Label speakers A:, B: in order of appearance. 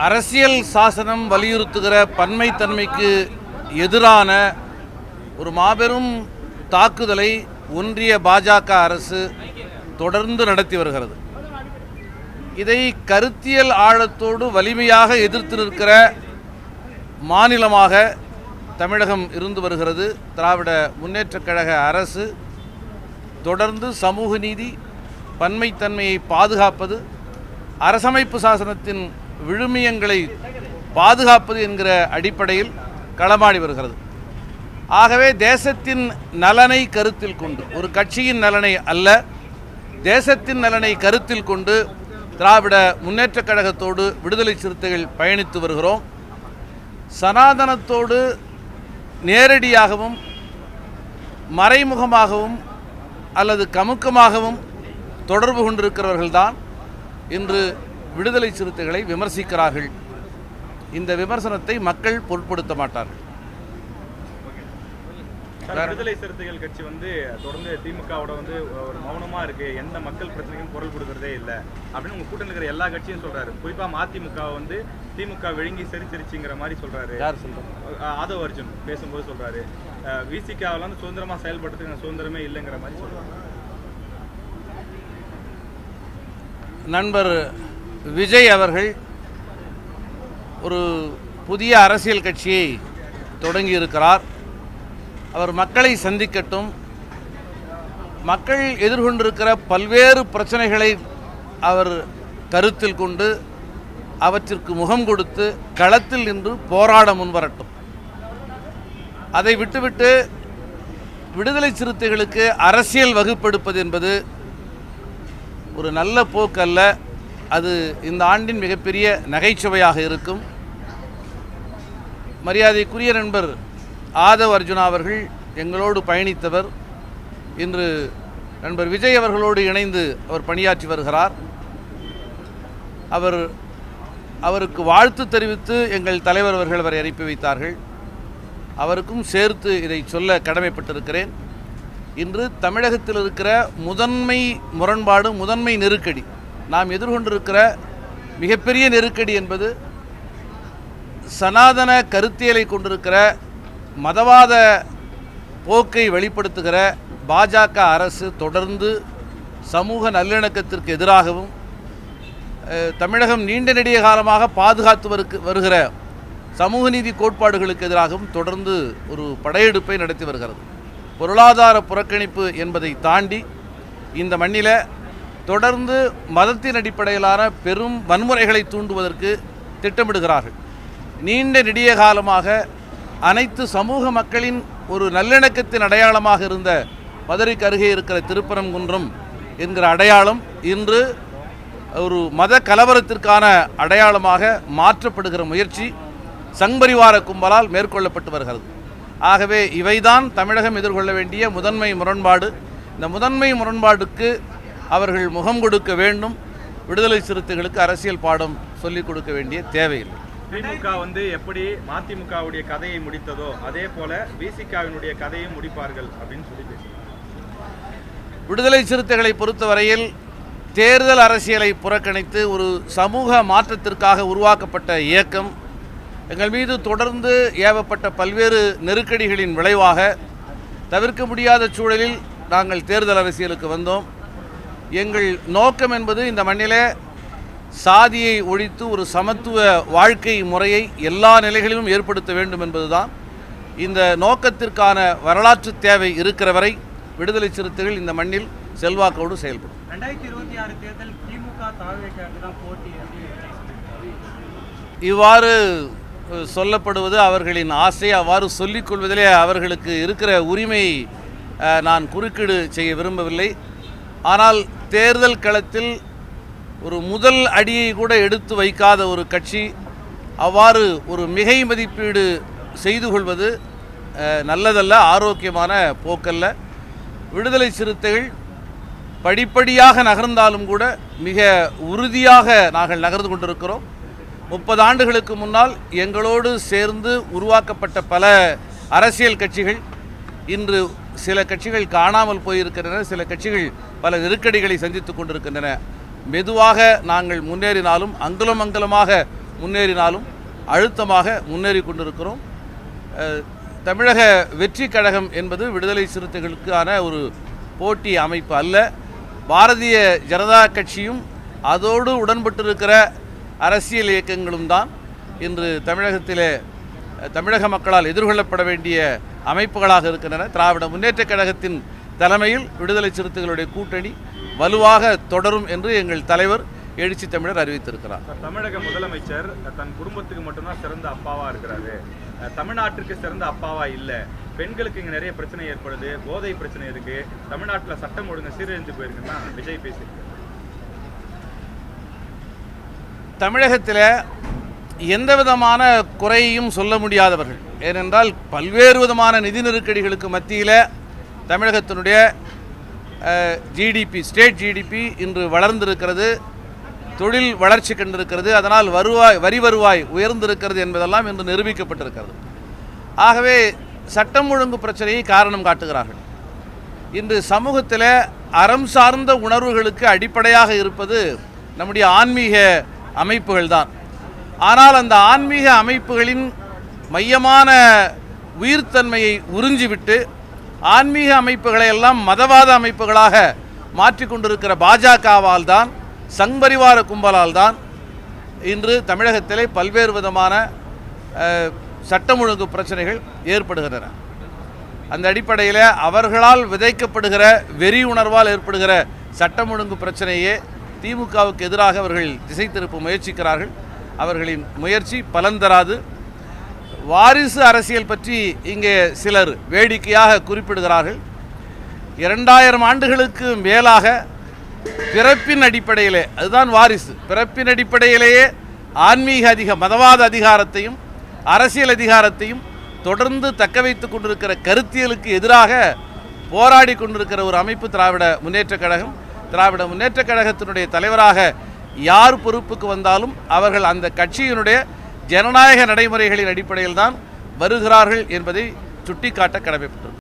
A: அரசியல் சாசனம் வலியுறுத்துகிற பன்மைத்தன்மைக்கு எதிரான ஒரு மாபெரும் தாக்குதலை ஒன்றிய பாஜக அரசு தொடர்ந்து நடத்தி வருகிறது. இதை கருத்தியல் ஆழத்தோடு வலிமையாக எதிர்த்து நிற்கிற மாநிலமாக தமிழகம் இருந்து வருகிறது. திராவிட முன்னேற்றக் கழக அரசு தொடர்ந்து சமூக நீதி, பன்மைத்தன்மையை பாதுகாப்பது, அரசமைப்பு சாசனத்தின் விழுமியங்களை பாதுகாப்பது என்கிற அடிப்படையில் களமாடி வருகிறது. ஆகவே தேசத்தின் நலனை கருத்தில் கொண்டு, ஒரு கட்சியின் நலனை அல்ல, தேசத்தின் நலனை கருத்தில் கொண்டு திராவிட முன்னேற்றக் கழகத்தோடு விடுதலை சிறுத்தைகள் பயணித்து வருகிறோம். சனாதனத்தோடு நேரடியாகவும் மறைமுகமாகவும் அல்லது கமுக்கமாகவும் தொடர்பு கொண்டிருக்கிறவர்கள்தான் இன்று விடுதலை சிறுத்தைகளை விமர்சிக்கிறார்கள். இந்த விமர்சனத்தை மக்கள் பொருட்படுத்த மாட்டார்கள்.
B: விடுதலை சிறுத்தைகள் கட்சி தொடர்ந்து திமுகவோட ஒரு மௌனமா இருக்கு, எந்த மக்கள் பிரச்சனைக்கும் குரல் கொடுக்கறதே இல்லை அப்படின்னு உங்க கூட்டத்தில் இருக்கிற எல்லா கட்சியும் சொல்றாரு. குறிப்பா மதிமுக திமுக விழுங்கி சிரிச்சிருச்சுங்கிற மாதிரி சொல்றாரு.
A: யார் சொல்றாரு?
B: ஆதவ் அர்ஜுன் பேசும்போது சொல்றாரு. விசிகாவில் சுதந்திரமா செயல்படுறதுக்கு சுதந்திரமே இல்லைங்கிற மாதிரி சொல்றாரு.
A: நண்பர் விஜய் அவர்கள் ஒரு புதிய அரசியல் கட்சியை தொடங்கி இருக்கிறார். அவர் மக்களை சந்திக்கட்டும், மக்கள் எதிர்கொண்டிருக்கிற பல்வேறு பிரச்சனைகளை அவர் கருத்தில் கொண்டு அவற்றிற்கு முகம் கொடுத்து களத்தில் நின்று போராட முன்வரட்டும். அதை விட்டுவிட்டு விடுதலை சிறுத்தைகளுக்கு அரசியல் வகுப்பெடுப்பது என்பது ஒரு நல்ல போக்கு அல்ல. அது இந்த ஆண்டின் மிகப்பெரிய நகைச்சுவையாக இருக்கும். மரியாதைக்குரிய நண்பர் ஆதவ் அர்ஜுனா அவர்கள் எங்களோடு பயணித்தவர். இன்று நண்பர் விஜய் அவர்களோடு இணைந்து அவர் பணியாற்றி வருகிறார். அவருக்கு வாழ்த்து தெரிவித்து எங்கள் தலைவர் அவர்கள் அவரை அனுப்பி வைத்தார்கள். அவருக்கும் சேர்த்து இதை சொல்ல கடமைப்பட்டிருக்கிறேன். இன்று தமிழகத்தில் இருக்கிற முதன்மை முரண்பாடு, முதன்மை நெருக்கடி, நாம் எதிர்கொண்டிருக்கிற மிகப்பெரிய நெருக்கடி என்பது சனாதன கருத்தியலை கொண்டிருக்கிற மதவாத போக்கை வெளிப்படுத்துகிற பாஜக அரசு தொடர்ந்து சமூக நல்லிணக்கத்திற்கு எதிராகவும் தமிழகம் நீண்ட நெடிய காலமாக பாதுகாத்து வருகிற சமூக நீதி கோட்பாடுகளுக்கு எதிராகவும் தொடர்ந்து ஒரு படையெடுப்பை நடத்தி வருகிறது. பொருளாதார புறக்கணிப்பு என்பதை தாண்டி இந்த மண்ணில் தொடர்ந்து மதத்தின் அடிப்படையிலான பெரும் வன்முறைகளை தூண்டுவதற்கு திட்டமிடுகிறார்கள். நீண்ட நெடிய காலமாக அனைத்து சமூக மக்களின் ஒரு நல்லிணக்கத்தின் அடையாளமாக இருந்த மதுரைக்கு அருகே இருக்கிற திருப்பரங்குன்றம் என்கிற அடையாளம் இன்று ஒரு மத கலவரத்திற்கான அடையாளமாக மாற்றப்படுகிற முயற்சி சங்பரிவார கும்பலால் மேற்கொள்ளப்பட்டு வருகிறது. ஆகவே இவைதான் தமிழகம் எதிர்கொள்ள வேண்டிய முதன்மை முரண்பாடு. இந்த முதன்மை முரண்பாடுக்கு அவர்கள் முகம் கொடுக்க வேண்டும். விடுதலை சிறுத்தைகளுக்கு அரசியல் பாடம் சொல்லிக் கொடுக்க வேண்டிய தேவையில்லை.
B: திமுக எப்படி மதிமுகவுடைய கதையை முடித்ததோ அதே போல விசிகாவினுடைய கதையை முடிப்பார்கள் அப்படின்னு சொல்லி பேசுகிறார்.
A: விடுதலை சிறுத்தைகளை பொறுத்தவரையில் தேர்தல் அரசியலை புறக்கணித்து ஒரு சமூக மாற்றத்திற்காக உருவாக்கப்பட்ட இயக்கம், எங்கள் மீது தொடர்ந்து ஏவப்பட்ட பல்வேறு நெருக்கடிகளின் விளைவாக தவிர்க்க முடியாத சூழலில் நாங்கள் தேர்தல் அரசியலுக்கு வந்தோம். எங்கள் நோக்கம் என்பது இந்த மண்ணிலே சாதியை ஒழித்து ஒரு சமத்துவ வாழ்க்கை முறையை எல்லா நிலைகளிலும் ஏற்படுத்த வேண்டும் என்பதுதான். இந்த நோக்கத்திற்கான வரலாற்று தேவை இருக்கிற வரை விடுதலை சிறுத்தைகள் இந்த மண்ணில் செல்வாக்கோடு செயல்படும்.
C: 2026 தேர்தல் திமுக தான் போட்டி
A: இவ்வாறு சொல்லப்படுவது அவர்களின் ஆசை. அவ்வாறு சொல்லிக்கொள்வதிலே அவர்களுக்கு இருக்கிற உரிமையை நான் குறுக்கீடு செய்ய விரும்பவில்லை. ஆனால் தேர்தல் களத்தில் ஒரு முதல் அடியை கூட எடுத்து வைக்காத ஒரு கட்சி அவ்வாறு ஒரு மிகை மதிப்பீடு செய்து கொள்வது நல்லதல்ல, ஆரோக்கியமான போக்கல்ல. விடுதலை சிறுத்தைகள் படிப்படியாக நகர்ந்தாலும் கூட மிக உறுதியாக நாங்கள் நகர்ந்து கொண்டிருக்கிறோம். 30 ஆண்டுகளுக்கு முன்னால் எங்களோடு சேர்ந்து உருவாக்கப்பட்ட பல அரசியல் கட்சிகள் இன்று சில கட்சிகள் காணாமல் போயிருக்கின்றன, சில கட்சிகள் பல நெருக்கடிகளை சந்தித்து கொண்டிருக்கின்றன. மெதுவாக நாங்கள் முன்னேறினாலும் அங்குலம் அங்குலமாக முன்னேறினாலும் அழுத்தமாக முன்னேறி கொண்டிருக்கிறோம். தமிழக வெற்றி கழகம் என்பது விடுதலை சிறுத்தைகளுக்கான ஒரு போட்டி அமைப்பு அல்ல. பாரதிய ஜனதா கட்சியும் அதோடு உடன்பட்டிருக்கிற அரசியல் இயக்கங்களும் தான் இன்று தமிழகத்திலே தமிழக மக்களால் எதிர்கொள்ளப்பட வேண்டிய அமைப்புகளாக இருக்கின்றன. திராவிட முன்னேற்றக் கழகத்தின் தலைமையில் விடுதலை சிறுத்தைகளுடைய கூட்டணி வலுவாக தொடரும் என்று எங்கள் தலைவர் எழுச்சி தமிழர் அறிவித்திருக்கிறார்.
B: தமிழக முதலமைச்சர் தன் குடும்பத்துக்கு மட்டும்தான் சிறந்த அப்பாவா இருக்கிறாரு, தமிழ்நாட்டிற்கு சிறந்த அப்பாவா இல்ல. பெண்களுக்கு இங்க நிறைய பிரச்சனை ஏற்படுது, போதை பிரச்சனை இருக்கு, தமிழ்நாட்டில் சட்டம் ஒழுங்கு சீரழிந்து போயிருக்குன்னா விஜய் பேசியிருக்காரு.
A: தமிழகத்தில் எந்த விதமான குறையையும் சொல்ல முடியாதவர்கள். ஏனென்றால் பல்வேறு விதமான நிதி நெருக்கடிகளுக்கு மத்தியில் தமிழகத்தினுடைய ஜிடிபி, ஸ்டேட் ஜிடிபி இன்று வளர்ந்திருக்கிறது, தொழில் வளர்ச்சி கண்டிருக்கிறது, அதனால் வரி வருவாய் உயர்ந்திருக்கிறது என்பதெல்லாம் இன்று நிரூபிக்கப்பட்டிருக்கிறது. ஆகவே சட்டம் ஒழுங்கு பிரச்சனையை காரணம் காட்டுகிறார்கள். இன்று சமூகத்தில் அறம் சார்ந்த உணர்வுகளுக்கு அடிப்படையாக இருப்பது நம்முடைய ஆன்மீக அமைப்புகள் தான். ஆனால் அந்த ஆன்மீக அமைப்புகளின் மையமான உயிர்த்தன்மையை உறிஞ்சிவிட்டு ஆன்மீக அமைப்புகளை எல்லாம் மதவாத அமைப்புகளாக மாற்றிக்கொண்டிருக்கிற பாஜகவால் தான், சங் பரிவார கும்பலால் தான் இன்று தமிழகத்திலே பல்வேறு விதமான சட்டம் ஒழுங்கு பிரச்சனைகள் ஏற்படுகின்றன. அந்த அடிப்படையில் அவர்களால் விதைக்கப்படுகிற வெறி உணர்வால் ஏற்படுகிற சட்டம் ஒழுங்கு பிரச்சனையே திமுகவுக்கு எதிராக அவர்கள் திசை திருப்ப முயற்சிக்கிறார்கள். அவர்களின் முயற்சி பலன் தராது. வாரிசு அரசியல் பற்றி இங்கே சிலர் வேடிக்கையாக குறிப்பிடுகிறார்கள். 2000 ஆண்டுகளுக்கு மேலாக பிறப்பின் அடிப்படையிலே, அதுதான் வாரிசு, பிறப்பின் அடிப்படையிலேயே ஆன்மீக மதவாத அதிகாரத்தையும் அரசியல் அதிகாரத்தையும் தொடர்ந்து தக்க வைத்து கொண்டிருக்கிற கருத்தியலுக்கு எதிராக போராடி கொண்டிருக்கிற ஒரு அமைப்பு திராவிட முன்னேற்றக் கழகம். திராவிட முன்னேற்றக் கழகத்தினுடைய தலைவராக யார் பொறுப்புக்கு வந்தாலும் அவர்கள் அந்த கட்சியினுடைய ஜனநாயக நடைமுறைகளின் அடிப்படையில் தான் வருகிறார்கள் என்பதை சுட்டிக்காட்ட கடமைப்பட்டது.